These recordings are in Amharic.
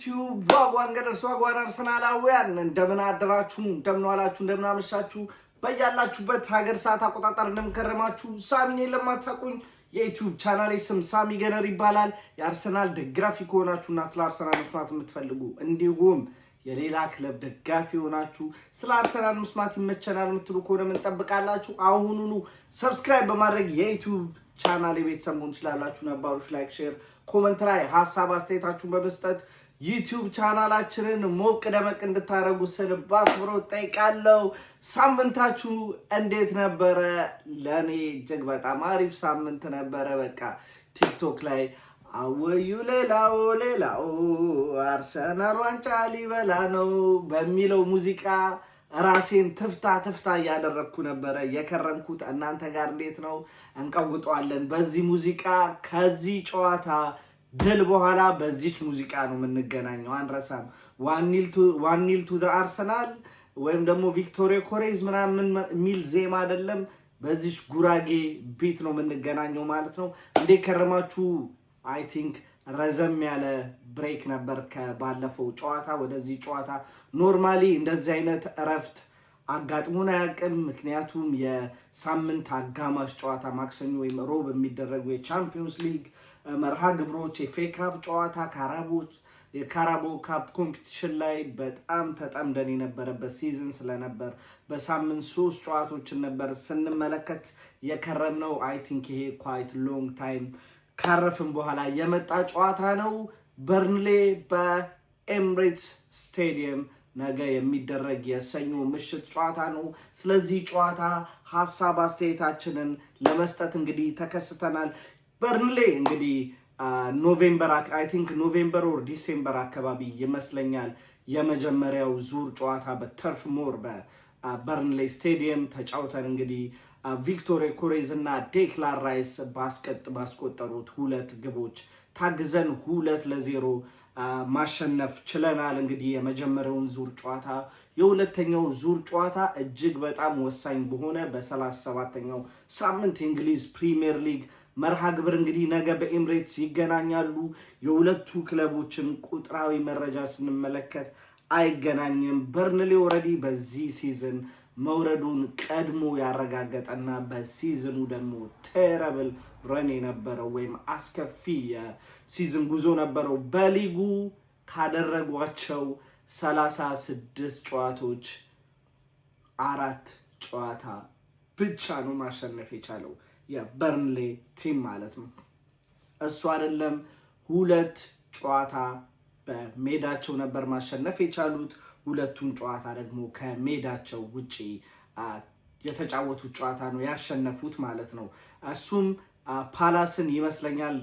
YouTube ዋጓን አርሰናላውያን እንደምን አደራችሁ እንደምን ዋላችሁ እንደምን አመሻችሁ በያላችሁበት ሀገር ሰዓት አቆጣጠር እንደምከረማችሁ ሳሚኔ ለማታቁኝ የዩቲዩብ ቻናሌ ስም ሳሚ ገነር ይባላል። የአርሰናል ደጋፊ ከሆናችሁና ስለ አርሰናል መስማት የምትፈልጉ እንዲሁም የሌላ ክለብ ደጋፊ ሆናችሁ ስለ አርሰናል መስማት ይመቸናል የምትሉ ከሆነ ምን ጠብቃላችሁ? አሁኑኑ ሰብስክራይብ በማድረግ የዩቲዩብ ቻናሌ ቤተሰብ መሆን ትችላላችሁ። ነባሮች ላይክ፣ ሼር፣ ኮሜንት ላይ ሐሳብ አስተያየታችሁን በመስጠት ዩቲዩብ ቻናላችንን ሞቅ ደመቅ እንድታረጉ ስል በአክብሮት ጠይቃለሁ። ሳምንታችሁ እንዴት ነበረ? ለኔ እጅግ በጣም አሪፍ ሳምንት ነበረ። በቃ ቲክቶክ ላይ አወዩ ሌላው አርሰናል ዋንጫ ሊበላ ነው በሚለው ሙዚቃ ራሴን ትፍታ እያደረግኩ ነበረ የከረምኩት። እናንተ ጋር እንዴት ነው? እንቀውጠዋለን በዚህ ሙዚቃ። ከዚህ ጨዋታ ድል በኋላ በዚህ ሙዚቃ ነው የምንገናኘው። አንረሳም። ዋን ኒል ቱ አርሰናል ወይም ደግሞ ቪክቶሪ ኮሬዝ ምናምን የሚል ዜማ አይደለም፣ በዚህ ጉራጌ ቢት ነው የምንገናኘው ማለት ነው። እንዴት ከረማችሁ? አይ ቲንክ ረዘም ያለ ብሬክ ነበር ከባለፈው ጨዋታ ወደዚህ ጨዋታ። ኖርማሊ እንደዚህ አይነት እረፍት አጋጥሞን አያውቅም። ምክንያቱም የሳምንት አጋማሽ ጨዋታ ማክሰኞ ወይም ሮብ የሚደረጉ የቻምፒዮንስ ሊግ መርሃ ግብሮች፣ የኤፍኤ ካፕ ጨዋታ፣ የካራቦ ካፕ ኮምፒቲሽን ላይ በጣም ተጠምደን የነበረበት ሲዝን ስለነበር በሳምንት 3 ጨዋታዎችን ነበር ስንመለከት የከረምነው። አይ ቲንክ ይሄ ኳይት ሎንግ ታይም ካረፍን በኋላ የመጣ ጨዋታ ነው። በርንሌ በኤምሬትስ ስቴዲየም ነገ የሚደረግ የሰኞ ምሽት ጨዋታ ነው። ስለዚህ ጨዋታ ሐሳብ አስተያየታችንን ለመስጠት እንግዲህ ተከስተናል። በርንሌ እንግዲህ ኖቬምበር ኦር ዲሴምበር አካባቢ ይመስለኛል የመጀመሪያው ዙር ጨዋታ በተርፍ ሞር በበርንሌ ስቴዲየም ተጫውተን እንግዲህ ቪክቶሪ ኮሬዝ እና ዴክላን ራይስ ባስቆጠሩት 2 ግቦች ታግዘን 2-0 ማሸነፍ ችለናል። እንግዲህ የመጀመሪያውን ዙር ጨዋታ የሁለተኛው ዙር ጨዋታ እጅግ በጣም ወሳኝ በሆነ በ37ኛው ሳምንት የእንግሊዝ ፕሪሚየር ሊግ መርሃ ግብር እንግዲህ ነገ በኤምሬትስ ይገናኛሉ። የሁለቱ ክለቦችን ቁጥራዊ መረጃ ስንመለከት አይገናኝም። በርንሌ ኦልሬዲ በዚህ ሲዝን መውረዱን ቀድሞ ያረጋገጠና በሲዝኑ ደግሞ ቴረብል ረን የነበረው ወይም አስከፊ የሲዝን ጉዞ ነበረው። በሊጉ ካደረጓቸው 36 ጨዋታዎች 4 ጨዋታ ብቻ ነው ማሸነፍ የቻለው የበርንሌ ቲም ማለት ነው። እሱ አይደለም 2 ጨዋታ በሜዳቸው ነበር ማሸነፍ የቻሉት። 2ቱን ጨዋታ ደግሞ ከሜዳቸው ውጪ የተጫወቱት ጨዋታ ነው ያሸነፉት ማለት ነው። እሱም ፓላስን ይመስለኛል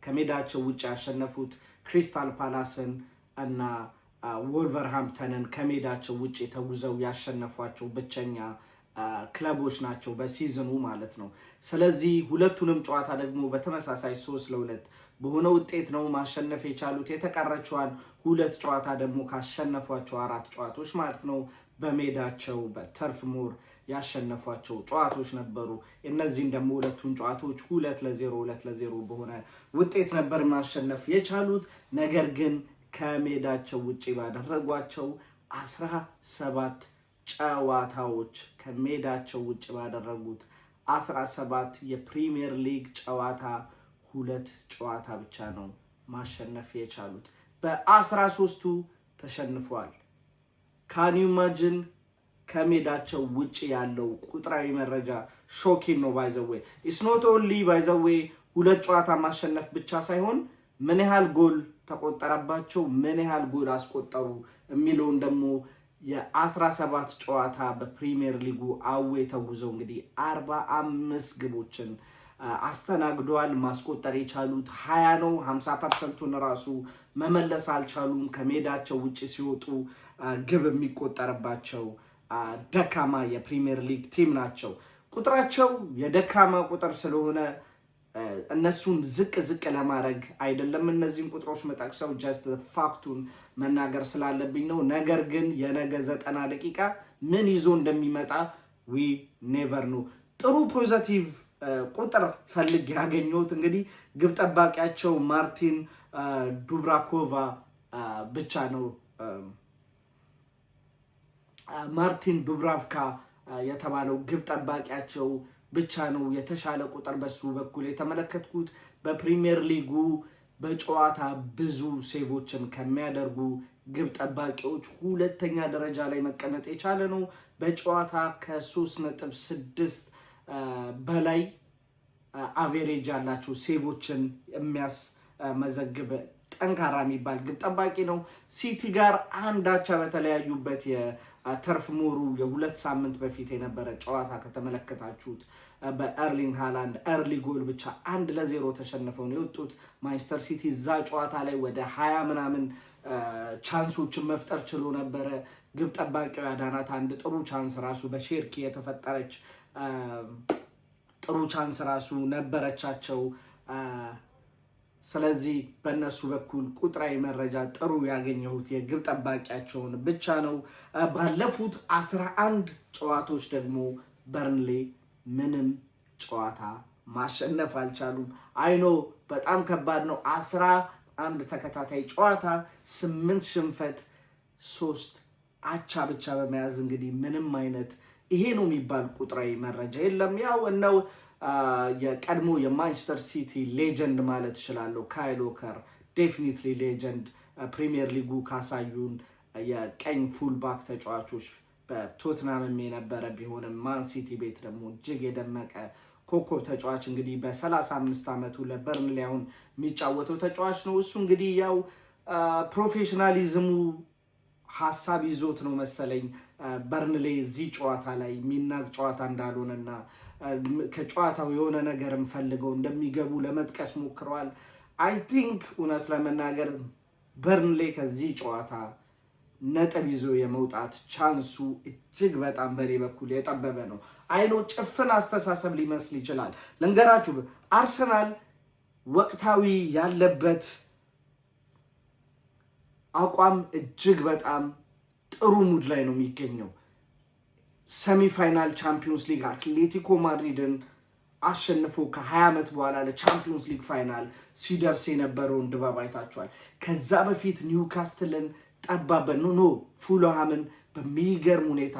ከሜዳቸው ውጪ ያሸነፉት ክሪስታል ፓላስን እና ወልቨርሃምፕተንን ከሜዳቸው ውጪ ተጉዘው ያሸነፏቸው ብቸኛ ክለቦች ናቸው በሲዝኑ ማለት ነው። ስለዚህ ሁለቱንም ጨዋታ ደግሞ በተመሳሳይ 3-2 በሆነ ውጤት ነው ማሸነፍ የቻሉት። የተቀረችዋን 2 ጨዋታ ደግሞ ካሸነፏቸው 4 ጨዋታዎች ማለት ነው በሜዳቸው በተርፍ ሞር ያሸነፏቸው ጨዋታዎች ነበሩ። እነዚህን ደግሞ 2ቱን ጨዋታዎች 2-0 በሆነ ውጤት ነበር ማሸነፍ የቻሉት። ነገር ግን ከሜዳቸው ውጪ ባደረጓቸው 17 ጨዋታዎች ከሜዳቸው ውጭ ባደረጉት 17 የፕሪሚየር ሊግ ጨዋታ 2 ጨዋታ ብቻ ነው ማሸነፍ የቻሉት። በ13ቱ ተሸንፏል። ካን ዩ ኢማጂን? ከሜዳቸው ውጭ ያለው ቁጥራዊ መረጃ ሾኪን ነው። ባይዘዌ ኢትስ ኖት ኦንሊ ባይዘዌ 2 ጨዋታ ማሸነፍ ብቻ ሳይሆን ምን ያህል ጎል ተቆጠረባቸው፣ ምን ያህል ጎል አስቆጠሩ የሚለውን ደግሞ የ17 ጨዋታ በፕሪሚየር ሊጉ አዌ ተጉዘው እንግዲህ 45 ግቦችን አስተናግደዋል። ማስቆጠር የቻሉት 20 ነው። 50%ቱን ራሱ መመለስ አልቻሉም። ከሜዳቸው ውጪ ሲወጡ ግብ የሚቆጠርባቸው ደካማ የፕሪሚየር ሊግ ቲም ናቸው። ቁጥራቸው የደካማ ቁጥር ስለሆነ እነሱን ዝቅ ለማድረግ አይደለም እነዚህን ቁጥሮች መጠቅሰው ጀስት ፋክቱን መናገር ስላለብኝ ነው። ነገር ግን የነገ 90 ደቂቃ ምን ይዞ እንደሚመጣ ዊ ኔቨር ኖ። ጥሩ ፖዚቲቭ ቁጥር ፈልግ ያገኘሁት እንግዲህ ግብ ጠባቂያቸው ማርቲን ዱብራኮቫ ብቻ ነው ማርቲን ዱብራቭካ የተባለው ግብ ጠባቂያቸው ብቻ ነው የተሻለ ቁጥር በሱ በኩል የተመለከትኩት። በፕሪሚየር ሊጉ በጨዋታ ብዙ ሴቮችን ከሚያደርጉ ግብ ጠባቂዎች ሁለተኛ ደረጃ ላይ መቀመጥ የቻለ ነው። በጨዋታ ከ3.6 በላይ አቬሬጅ ያላቸው ሴቮችን የሚያስመዘግብ ጠንካራ የሚባል ግብ ጠባቂ ነው። ሲቲ ጋር አንድ አቻ በተለያዩበት የተርፍ ሞሩ የ2 ሳምንት በፊት የነበረ ጨዋታ ከተመለከታችሁት በኤርሊንግ ሃላንድ ኤርሊ ጎል ብቻ 1-0 ተሸንፈው ነው የወጡት። ማንቸስተር ሲቲ እዛ ጨዋታ ላይ ወደ 20 ምናምን ቻንሶችን መፍጠር ችሎ ነበረ። ግብ ጠባቂው ያዳናት አንድ ጥሩ ቻንስ ራሱ በሼርኪ የተፈጠረች ጥሩ ቻንስ ራሱ ነበረቻቸው። ስለዚህ በእነሱ በኩል ቁጥራዊ መረጃ ጥሩ ያገኘሁት የግብ ጠባቂያቸውን ብቻ ነው። ባለፉት 11 ጨዋታዎች ደግሞ በርንሌ ምንም ጨዋታ ማሸነፍ አልቻሉም። አይኖ በጣም ከባድ ነው። 11 ተከታታይ ጨዋታ 8 ሽንፈት 3 አቻ ብቻ በመያዝ እንግዲህ ምንም አይነት ይሄ ነው የሚባል ቁጥራዊ መረጃ የለም። ያው እነው የቀድሞ የማንቸስተር ሲቲ ሌጀንድ ማለት እችላለሁ ካይል ዎከር ዴፊኒትሊ ሌጀንድ ፕሪሚየር ሊጉ ካሳዩን የቀኝ ፉልባክ ተጫዋቾች በቶትናምም የነበረ ቢሆንም ማን ሲቲ ቤት ደግሞ እጅግ የደመቀ ኮከብ ተጫዋች እንግዲህ በ35 ዓመቱ ለበርንሌ አሁን የሚጫወተው ተጫዋች ነው። እሱ እንግዲህ ያው ፕሮፌሽናሊዝሙ ሀሳብ ይዞት ነው መሰለኝ በርንሌ እዚህ ጨዋታ ላይ የሚናቅ ጨዋታ እንዳልሆነና ከጨዋታው የሆነ ነገርም ፈልገው እንደሚገቡ ለመጥቀስ ሞክረዋል። አይ ቲንክ እውነት ለመናገር በርንሌ ከዚህ ጨዋታ ነጥብ ይዞ የመውጣት ቻንሱ እጅግ በጣም በኔ በኩል የጠበበ ነው። አይኖ ጭፍን አስተሳሰብ ሊመስል ይችላል። ልንገራችሁ፣ አርሰናል ወቅታዊ ያለበት አቋም እጅግ በጣም ጥሩ ሙድ ላይ ነው የሚገኘው። ሰሚፋይናል ቻምፒዮንስ ሊግ አትሌቲኮ ማድሪድን አሸንፎ ከ20 ዓመት በኋላ ለቻምፒዮንስ ሊግ ፋይናል ሲደርስ የነበረውን ድባብ አይታችኋል። ከዛ በፊት ኒውካስትልን ጠባበን ኖ ፉልሃምን በሚገርም ሁኔታ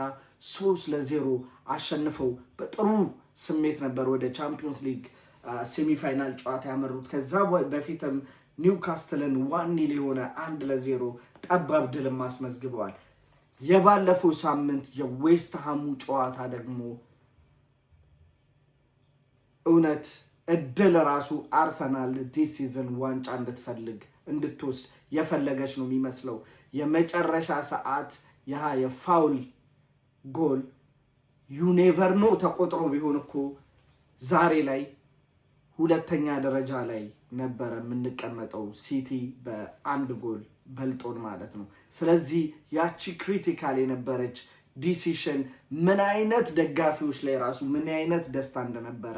3-0 አሸንፈው በጥሩ ስሜት ነበር ወደ ቻምፒዮንስ ሊግ ሴሚፋይናል ጨዋታ ያመሩት። ከዛ በፊትም ኒውካስትልን 1-0 የሆነ 1-0 ጠባብ ድልም አስመዝግበዋል። የባለፈው ሳምንት የዌስትሃሙ ጨዋታ ደግሞ እውነት እድል ራሱ አርሰናል ዲስ ሲዝን ዋንጫ እንድትወስድ የፈለገች ነው የሚመስለው። የመጨረሻ ሰዓት የፋውል ጎል ዩኔቨር ኖ ተቆጥሮ ቢሆን እኮ ዛሬ ላይ ሁለተኛ ደረጃ ላይ ነበረ የምንቀመጠው፣ ሲቲ በ1 ጎል በልጦን ማለት ነው። ስለዚህ ያቺ ክሪቲካል የነበረች ዲሲሽን ምን አይነት ደጋፊዎች ላይ ራሱ ምን አይነት ደስታ እንደነበረ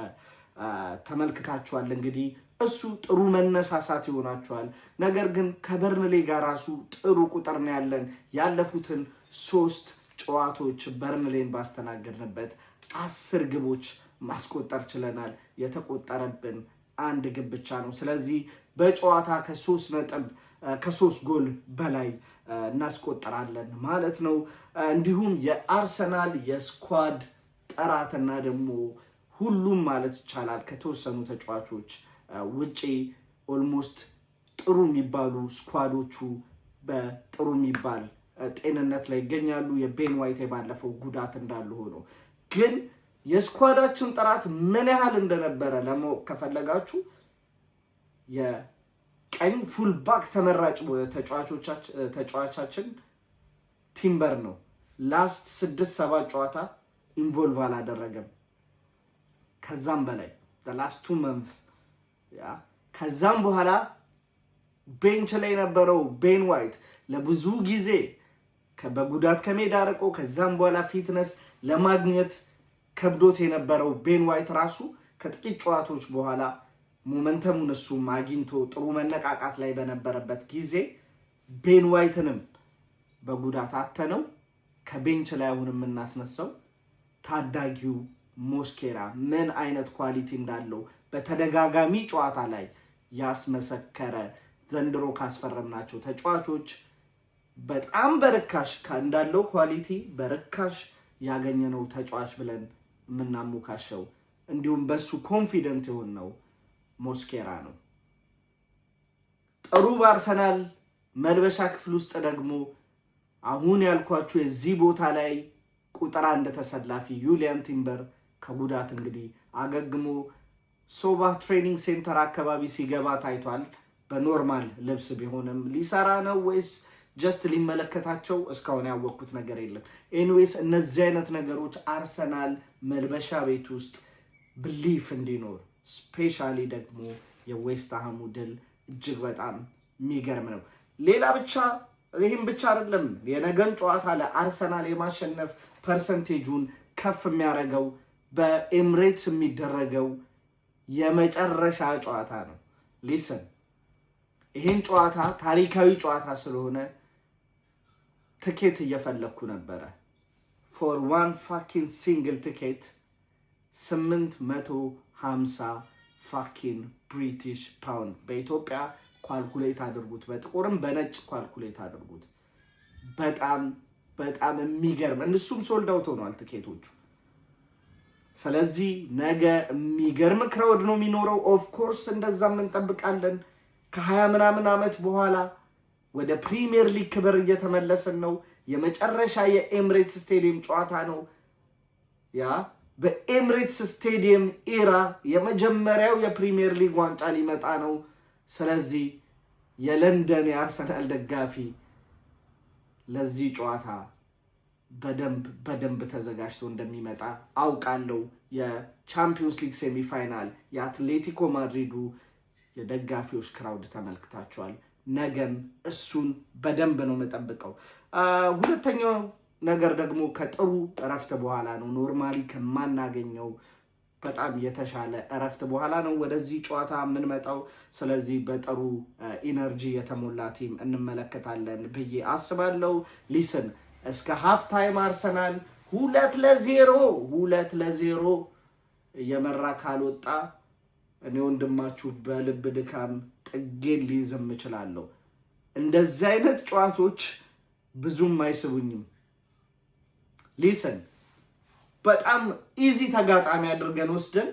ተመልክታችኋል። እንግዲህ እሱ ጥሩ መነሳሳት ይሆናችኋል። ነገር ግን ከበርንሌ ጋር ራሱ ጥሩ ቁጥር ነው ያለን። ያለፉትን 3 ጨዋታዎች በርንሌን ባስተናገድንበት 10 ግቦች ማስቆጠር ችለናል። የተቆጠረብን 1 ግብ ብቻ ነው። ስለዚህ በጨዋታ ከ3 ጎል በላይ እናስቆጠራለን ማለት ነው። እንዲሁም የአርሰናል የስኳድ ጥራትና ደግሞ ሁሉም ማለት ይቻላል ከተወሰኑ ተጫዋቾች ውጪ ኦልሞስት ጥሩ የሚባሉ ስኳዶቹ በጥሩ የሚባል ጤንነት ላይ ይገኛሉ። የቤን ዋይት የባለፈው ጉዳት እንዳሉ ሆኖ ግን የስኳዳችን ጥራት ምን ያህል እንደነበረ ለማወቅ ከፈለጋችሁ የቀኝ ፉልባክ ተመራጭ ተጫዋቻችን ቲምበር ነው። ላስት 6-7 ጨዋታ ኢንቮልቭ አላደረገም። ከዛም በላይ ላስት 2 months ከዛም በኋላ ቤንች ላይ የነበረው ቤን ዋይት ለብዙ ጊዜ በጉዳት ከሜዳ ርቆ ከዛም በኋላ ፊትነስ ለማግኘት ከብዶት የነበረው ቤን ዋይት ራሱ ከጥቂት ጨዋታዎች በኋላ ሞመንተሙን እሱም አግኝቶ ጥሩ መነቃቃት ላይ በነበረበት ጊዜ ቤን ዋይትንም በጉዳት አተነው ከቤንች ላይ አሁን የምናስነሳው ታዳጊው ሞስኬራ ምን አይነት ኳሊቲ እንዳለው በተደጋጋሚ ጨዋታ ላይ ያስመሰከረ ዘንድሮ ካስፈረምናቸው ተጫዋቾች በጣም በርካሽ እንዳለው ኳሊቲ በርካሽ ያገኘነው ተጫዋች ብለን የምናሞካሸው እንዲሁም በሱ ኮንፊደንት የሆነው ሞስኬራ ነው። ጥሩ በአርሰናል መልበሻ ክፍል ውስጥ ደግሞ አሁን ያልኳችሁ የዚህ ቦታ ላይ ቁጥር 1 ተሰላፊ ዩሊያን ቲምበር ከጉዳት እንግዲህ አገግሞ ሶባ ትሬኒንግ ሴንተር አካባቢ ሲገባ ታይቷል። በኖርማል ልብስ ቢሆንም ሊሰራ ነው ወይስ ጀስት ሊመለከታቸው እስካሁን ያወቅኩት ነገር የለም። ኤኒዌይስ እነዚህ አይነት ነገሮች አርሰናል መልበሻ ቤት ውስጥ ብሊፍ እንዲኖር ስፔሻሊ ደግሞ የዌስትሃሙ ድል እጅግ በጣም የሚገርም ነው። ሌላ ብቻ ይህም ብቻ አይደለም። የነገን ጨዋታ ለአርሰናል የማሸነፍ ፐርሰንቴጁን ከፍ የሚያደርገው በኤምሬትስ የሚደረገው የመጨረሻ ጨዋታ ነው። ሊስን ይህን ጨዋታ ታሪካዊ ጨዋታ ስለሆነ ትኬት እየፈለግኩ ነበረ። ፎር ዋን ፋኪን ሲንግል ትኬት 850 ፋኪን ብሪቲሽ ፓውንድ በኢትዮጵያ ኳልኩሌት አድርጉት፣ በጥቁርም በነጭ ኳልኩሌት አድርጉት። በጣም በጣም የሚገርም እነሱም ሶልድ አውት ሆኗል ትኬቶቹ። ስለዚህ ነገ የሚገርም ክራውድ ነው የሚኖረው። ኦፍ ኮርስ እንደዛም እንጠብቃለን። ከ20 ምናምን ዓመት በኋላ ወደ ፕሪሚየር ሊግ ክብር እየተመለስን ነው። የመጨረሻ የኤምሬትስ ስቴዲየም ጨዋታ ነው። ያ በኤምሬትስ ስቴዲየም ኢራ የመጀመሪያው የፕሪሚየር ሊግ ዋንጫ ሊመጣ ነው። ስለዚህ የለንደን የአርሰናል ደጋፊ ለዚህ ጨዋታ በደንብ ተዘጋጅቶ እንደሚመጣ አውቃለሁ። የቻምፒዮንስ ሊግ ሴሚፋይናል የአትሌቲኮ ማድሪዱ የደጋፊዎች ክራውድ ተመልክታችኋል። ነገም እሱን በደንብ ነው የምጠብቀው። ሁለተኛው ነገር ደግሞ ከጥሩ እረፍት በኋላ ነው። ኖርማሊ ከማናገኘው በጣም የተሻለ እረፍት በኋላ ነው ወደዚህ ጨዋታ የምንመጣው። ስለዚህ በጥሩ ኢነርጂ የተሞላ ቲም እንመለከታለን ብዬ አስባለሁ። ሊስን እስከ ሃፍ ታይም አርሰናል 2-0 እየመራ ካልወጣ እኔ ወንድማችሁ በልብ ድካም ጥጌን ሊይዝም እችላለሁ። እንደዚህ አይነት ጨዋታዎች ብዙም አይስቡኝም። ሊስን በጣም ኢዚ ተጋጣሚ አድርገን ወስደን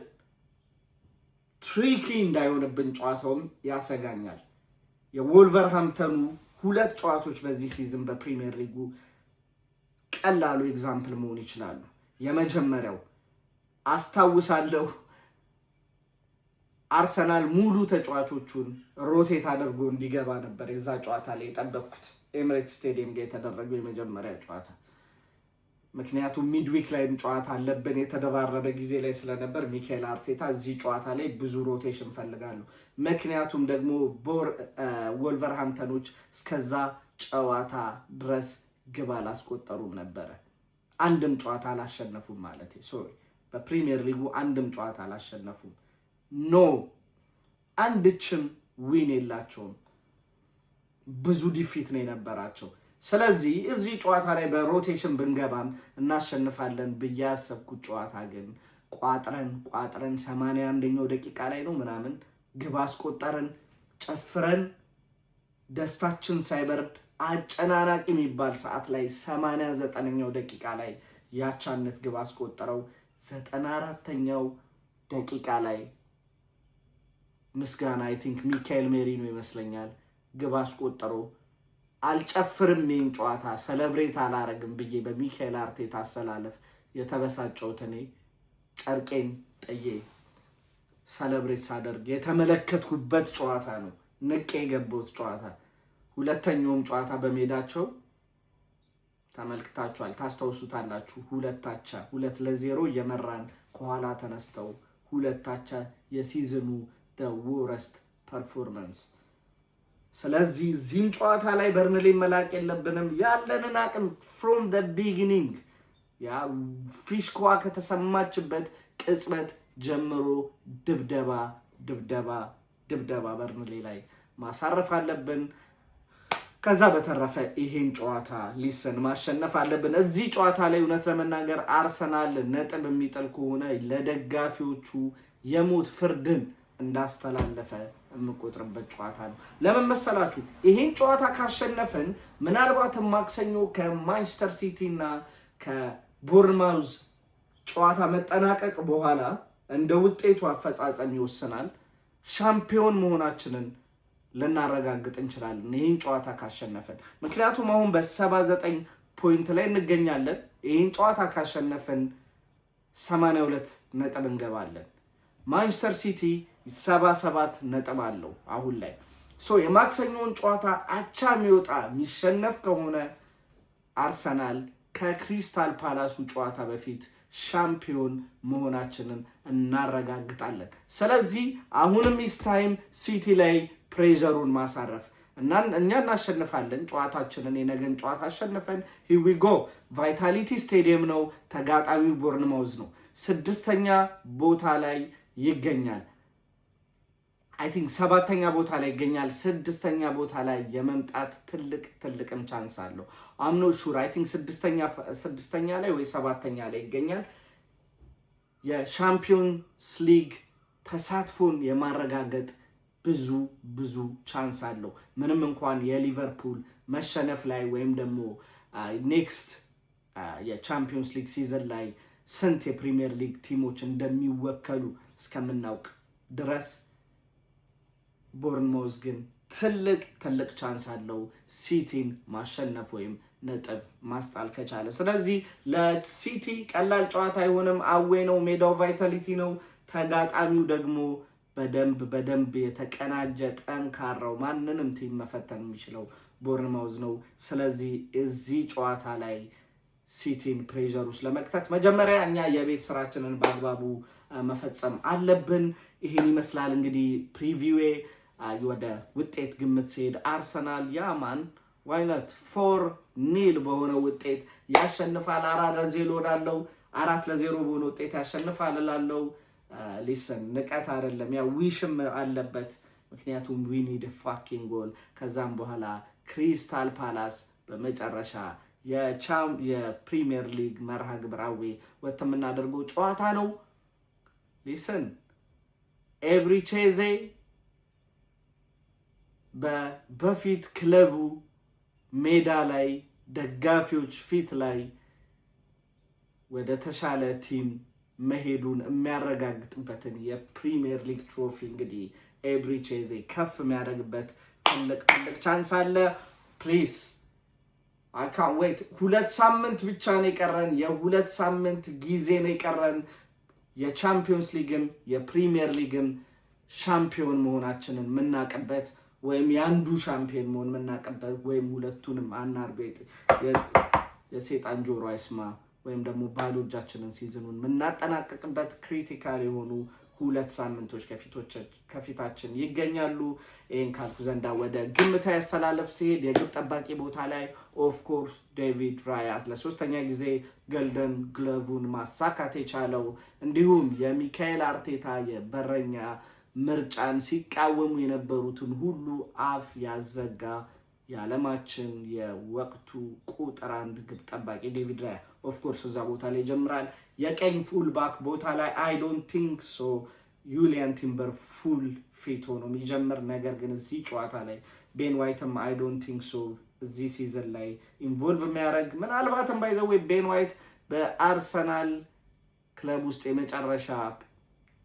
ትሪኪ እንዳይሆንብን ጨዋታውም ያሰጋኛል። የወልቨርሃምፕተኑ 2 ጨዋታዎች በዚህ ሲዝን በፕሪሚየር ሊጉ ቀላሉ ኤግዛምፕል መሆን ይችላሉ። የመጀመሪያው አስታውሳለሁ አርሰናል ሙሉ ተጫዋቾቹን ሮቴት አድርጎ እንዲገባ ነበር የዛ ጨዋታ ላይ የጠበቅኩት ኤምሬትስ ስቴዲየም ጋር የተደረገው የመጀመሪያ ጨዋታ። ምክንያቱም ሚድዊክ ላይም ጨዋታ አለብን የተደራረበ ጊዜ ላይ ስለነበር ሚካኤል አርቴታ እዚህ ጨዋታ ላይ ብዙ ሮቴሽን ፈልጋለሁ። ምክንያቱም ደግሞ ወልቨርሃምፕተኖች እስከዛ ጨዋታ ድረስ ግብ አላስቆጠሩም ነበረ። አንድም ጨዋታ አላሸነፉም ማለት በፕሪሚየር ሊጉ አንድም ጨዋታ አላሸነፉም። አንድችም ዊን የላቸውም። ብዙ ዲፊት ነው የነበራቸው። ስለዚህ እዚህ ጨዋታ ላይ በሮቴሽን ብንገባም እናሸንፋለን ብዬ ያሰብኩት ጨዋታ ግን ቋጥረን 81ኛው ደቂቃ ላይ ነው ምናምን ግብ አስቆጠረን። ጨፍረን ደስታችን ሳይበርድ አጨናናቂ የሚባል ሰዓት ላይ 89ኛው ደቂቃ ላይ ያቻነት ግብ አስቆጠረው። 94ኛው ደቂቃ ላይ ምስጋና አይ ቲንክ ሚካኤል ሜሪኖ ይመስለኛል ግብ አስቆጠረው። አልጨፍርም ይህን ጨዋታ ሰለብሬት አላረግም ብዬ በሚካኤል አርቴታ አሰላለፍ የተበሳጨሁት እኔ ጨርቄን ጥዬ ሰለብሬት ሳደርግ የተመለከትኩበት ጨዋታ ነው። ንቄ የገባሁት ጨዋታ። ሁለተኛውም ጨዋታ በሜዳቸው ተመልክታችኋል፣ ታስታውሱታላችሁ። 2-0 እየመራን ከኋላ ተነስተው 2-0 የሲዝኑ the worst performance። ስለዚህ እዚህም ጨዋታ ላይ በርንሌ መላቅ የለብንም። ያለንን አቅም from the beginning ያ ፊሽኳ ከተሰማችበት ቅጽበት ጀምሮ ድብደባ በርንሌ ላይ ማሳረፍ አለብን። ከዛ በተረፈ ይሄን ጨዋታ ሊስን ማሸነፍ አለብን። እዚህ ጨዋታ ላይ እውነት ለመናገር አርሰናል ነጥብ የሚጥል ከሆነ ለደጋፊዎቹ የሞት ፍርድን እንዳስተላለፈ የምቆጥርበት ጨዋታ ነው። ለምን መሰላችሁ? ይሄን ጨዋታ ካሸነፈን ምናልባት ማክሰኞ ከማንቸስተር ሲቲ እና ከቦርንማውዝ ጨዋታ መጠናቀቅ በኋላ እንደ ውጤቱ አፈጻጸም ይወስናል ሻምፒዮን መሆናችንን ልናረጋግጥ እንችላለን ይሄን ጨዋታ ካሸነፈን። ምክንያቱም አሁን በ79 ፖይንት ላይ እንገኛለን። ይሄን ጨዋታ ካሸነፈን 82 ነጥብ እንገባለን። ማንቸስተር ሲቲ 77 ነጥብ አለው አሁን ላይ። የማክሰኞውን ጨዋታ አቻ የሚወጣ የሚሸነፍ ከሆነ አርሰናል ከክሪስታል ፓላሱ ጨዋታ በፊት ሻምፒዮን መሆናችንን እናረጋግጣለን። ስለዚህ አሁንም ኢስ ታይም ሲቲ ላይ ፕሬሸሩን ማሳረፍ እና እኛ እናሸንፋለን ጨዋታችንን። የነገን ጨዋታ አሸንፈን ሂር ዊ ጎ። ቫይታሊቲ ስቴዲየም ነው፣ ተጋጣሚው ቦርንማውዝ ነው። 6ኛ ቦታ ላይ ይገኛል። አይ ቲንክ 7ኛ ቦታ ላይ ይገኛል። 6ኛ ቦታ ላይ የመምጣት ትልቅም ቻንስ አለው። አም ኖት ሹር። አይ ቲንክ 6ኛ ላይ ወይ 7ኛ ላይ ይገኛል። የሻምፒዮንስ ሊግ ተሳትፎን የማረጋገጥ ብዙ ቻንስ አለው። ምንም እንኳን የሊቨርፑል መሸነፍ ላይ ወይም ደግሞ ኔክስት የቻምፒዮንስ ሊግ ሲዝን ላይ ስንት የፕሪሚየር ሊግ ቲሞች እንደሚወከሉ እስከምናውቅ ድረስ ቦርንማውዝ ግን ትልቅ ቻንስ አለው ሲቲን ማሸነፍ ወይም ነጥብ ማስጣል ከቻለ። ስለዚህ ለሲቲ ቀላል ጨዋታ አይሆንም። አዌ ነው፣ ሜዳው ቫይታሊቲ ነው። ተጋጣሚው ደግሞ በደንብ የተቀናጀ ጠንካራው ማንንም ቲም መፈተን የሚችለው ቦርንማውዝ ነው። ስለዚህ እዚህ ጨዋታ ላይ ሲቲን ፕሬሸር ውስጥ ለመክተት መጀመሪያ እኛ የቤት ስራችንን በአግባቡ መፈጸም አለብን። ይሄን ይመስላል እንግዲህ ፕሪቪዌ። ወደ ውጤት ግምት ሲሄድ አርሰናል ያማን ዋይነት 4-0 በሆነ ውጤት ያሸንፋል። 4-0 ላለው 4-0 በሆነ ውጤት ያሸንፋል ላለው ሊሰን ንቀት አይደለም፣ ያ ዊሽም አለበት። ምክንያቱም ዊ ኒድ ፋኪንግ ጎል። ከዛም በኋላ ክሪስታል ፓላስ በመጨረሻ የፕሪሚየር ሊግ መርሃ ግብራዊ ወጥ የምናደርገው ጨዋታ ነው። ሊሰን ኤብሪቼዜ በፊት ክለቡ ሜዳ ላይ ደጋፊዎች ፊት ላይ ወደ ተሻለ ቲም መሄዱን የሚያረጋግጥበትን የፕሪሚየር ሊግ ትሮፊ እንግዲህ ኤብሪቼዜ ከፍ የሚያደርግበት ትልቅ ቻንስ አለ። ፕሊዝ አይ ካንት ዌይት። 2 ሳምንት ብቻ ነው የቀረን፣ የ2 ሳምንት ጊዜ ነው የቀረን። የቻምፒዮንስ ሊግም የፕሪሚየር ሊግም ሻምፒዮን መሆናችንን የምናውቅበት ወይም የአንዱ ሻምፒዮን መሆን የምናውቅበት ወይም ሁለቱንም አናርቤት የሴጣን ጆሮ አይስማ ወይም ደግሞ ባዶ እጃችንን ሲዝኑን የምናጠናቀቅበት ክሪቲካል የሆኑ 2 ሳምንቶች ከፊታችን ይገኛሉ። ይህን ካልኩ ዘንዳ ወደ ግምታዊ አሰላለፍ ሲሄድ የግብ ጠባቂ ቦታ ላይ ኦፍኮርስ ዴቪድ ራያ ለ3ኛ ጊዜ ጎልደን ግሎቭን ማሳካት የቻለው እንዲሁም የሚካኤል አርቴታ የበረኛ ምርጫን ሲቃወሙ የነበሩትን ሁሉ አፍ ያዘጋ የዓለማችን የወቅቱ ቁጥር 1 ግብ ጠባቂ ዴቪድ ራያ ኦፍኮርስ እዛ ቦታ ላይ ይጀምራል። የቀኝ ፉል ባክ ቦታ ላይ አይ ዶንት ቲንክ ሶ ዩሊያን ቲምበር ፉል ፊት ሆኖ የሚጀምር፣ ነገር ግን እዚህ ጨዋታ ላይ ቤን ዋይትም አይ ዶንት ቲንክ ሶ እዚህ ሲዝን ላይ ኢንቮልቭ የሚያደርግ ምናልባትም ባይዘዌ ቤን ዋይት በአርሰናል ክለብ ውስጥ የመጨረሻ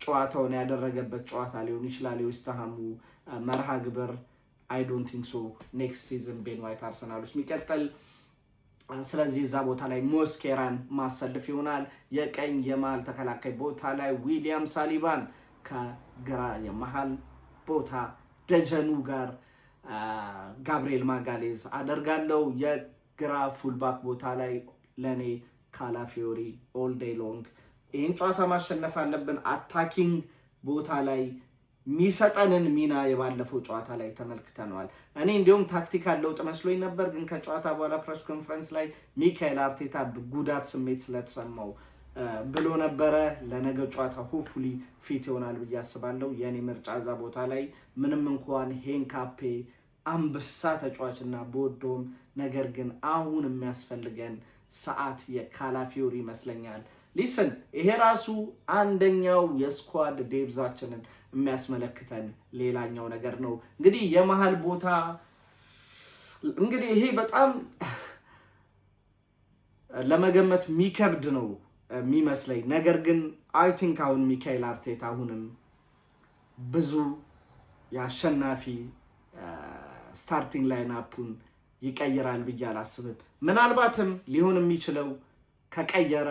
ጨዋታውን ያደረገበት ጨዋታ ሊሆን ይችላል የዌስትሃሙ መርሃ ግብር። አይ ዶንት ቲንክ ሶ ኔክስት ሲዝን ቤን ዋይት አርሰናል ውስጥ የሚቀጥል። ስለዚህ እዛ ቦታ ላይ ሞስኬራን ማሰልፍ ይሆናል። የቀኝ የመሃል ተከላካይ ቦታ ላይ ዊሊያም ሳሊባን ከግራ የመሃል ቦታ ደጀኑ ጋር ጋብሪኤል ማጋሌዝ አደርጋለሁ። የግራ ፉልባክ ቦታ ላይ ለኔ ካላፊዮሪ ኦል ዴይ ሎንግ። ይህን ጨዋታ ማሸነፍ አለብን። አታኪንግ ቦታ ላይ የሚሰጠንን ሚና የባለፈው ጨዋታ ላይ ተመልክተነዋል። እኔ እንዲሁም ታክቲካል ለውጥ መስሎኝ ነበር፣ ግን ከጨዋታ በኋላ ፕሬስ ኮንፈረንስ ላይ ሚካኤል አርቴታ ጉዳት ስሜት ስለተሰማው ብሎ ነበረ። ለነገ ጨዋታ ሆፕፉሊ ፊት ይሆናል ብዬ አስባለሁ። የኔ ምርጫ እዛ ቦታ ላይ ምንም እንኳን ሄንካፔ አንበሳ ተጫዋችና ቦዶም፣ ነገር ግን አሁን የሚያስፈልገን ሰዓት የካላፊዮሪ ይመስለኛል። ሊስን ይሄ ራሱ አንደኛው የስኳድ ዴብዛችንን የሚያስመለክተን ሌላኛው ነገር ነው። እንግዲህ የመሃል ቦታ እንግዲህ ይሄ በጣም ለመገመት የሚከብድ ነው የሚመስለኝ። ነገር ግን አይ ቲንክ አሁን ሚካኤል አርቴታ አሁንም ብዙ የአሸናፊ ስታርቲንግ ላይን አፑን ይቀይራል ብዬ አላስብም። ምናልባትም ሊሆን የሚችለው ከቀየረ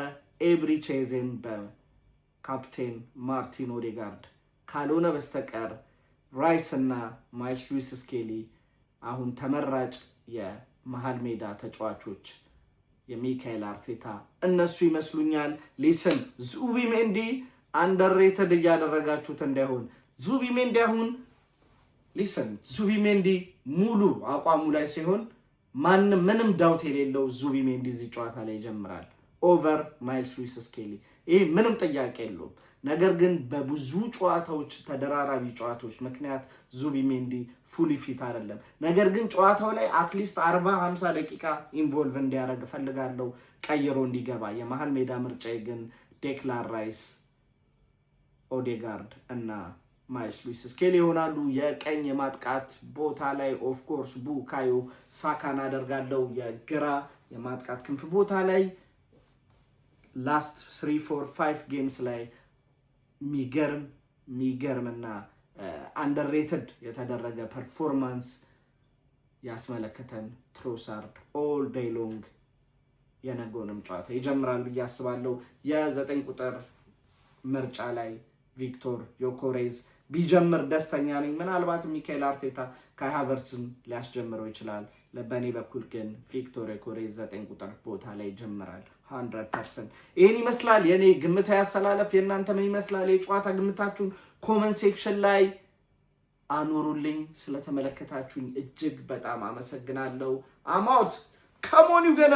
ኤብሪ ቼዜን በካፕቴን ማርቲን ኦዴጋርድ ካልሆነ በስተቀር ራይስ እና ማይልስ ሉዊስ ስኬሊ አሁን ተመራጭ የመሃል ሜዳ ተጫዋቾች የሚካኤል አርቴታ እነሱ ይመስሉኛል። ሊስን ዙቢሜንዲ አንደርሬትድ እያደረጋችሁት እንዳይሆን። ዙቢሜንዲ አሁን ሊስን ዙቢሜንዲ ሙሉ አቋሙ ላይ ሲሆን ምንም ዳውት የሌለው ዙቢሜንዲ እዚህ ጨዋታ ላይ ይጀምራል ኦቨር ማይልስ ሉዊስ ስኬሊ። ይህ ምንም ጥያቄ የለውም። ነገር ግን በብዙ ጨዋታዎች ተደራራቢ ጨዋታዎች ምክንያት ዙቢሜንዲ ፉሊ ፊት አይደለም። ነገር ግን ጨዋታው ላይ አትሊስት 40-50 ደቂቃ ኢንቮልቭ እንዲያደርግ ፈልጋለሁ፣ ቀይሮ እንዲገባ። የመሃል ሜዳ ምርጫዬ ግን ዴክላን ራይስ፣ ኦዴጋርድ እና ማይልስ ሉዊስ ስኬሊ ይሆናሉ። የቀኝ የማጥቃት ቦታ ላይ ኦፍኮርስ ቡካዮ ሳካን አደርጋለሁ። የግራ የማጥቃት ክንፍ ቦታ ላይ ላስት 3-4-5 ጌምስ ላይ ሚገርምና አንደርሬትድ የተደረገ ፐርፎርማንስ ያስመለከተን ትሮሳርድ ኦል ዴይ ሎንግ የነገውንም ጨዋታ ይጀምራል ብዬ አስባለሁ። የ9 ቁጥር ምርጫ ላይ ቪክቶር ዮኬሬዝ ቢጀምር ደስተኛ ነኝ። ምናልባት ሚካኤል አርቴታ ካይ ሃቨርትዝን ሊያስጀምረው ይችላል። በእኔ በኩል ግን ቪክቶር ዮኬሬዝ 9 ቁጥር ቦታ ላይ ይጀምራል 100%። ይህን ይመስላል የኔ ግምታዊ አሰላለፍ። የእናንተ ምን ይመስላል? የጨዋታ ግምታችሁን ኮመንት ሴክሽን ላይ አኖሩልኝ። ስለተመለከታችሁኝ እጅግ በጣም አመሰግናለሁ። አማውት ከሞን ዩ ገና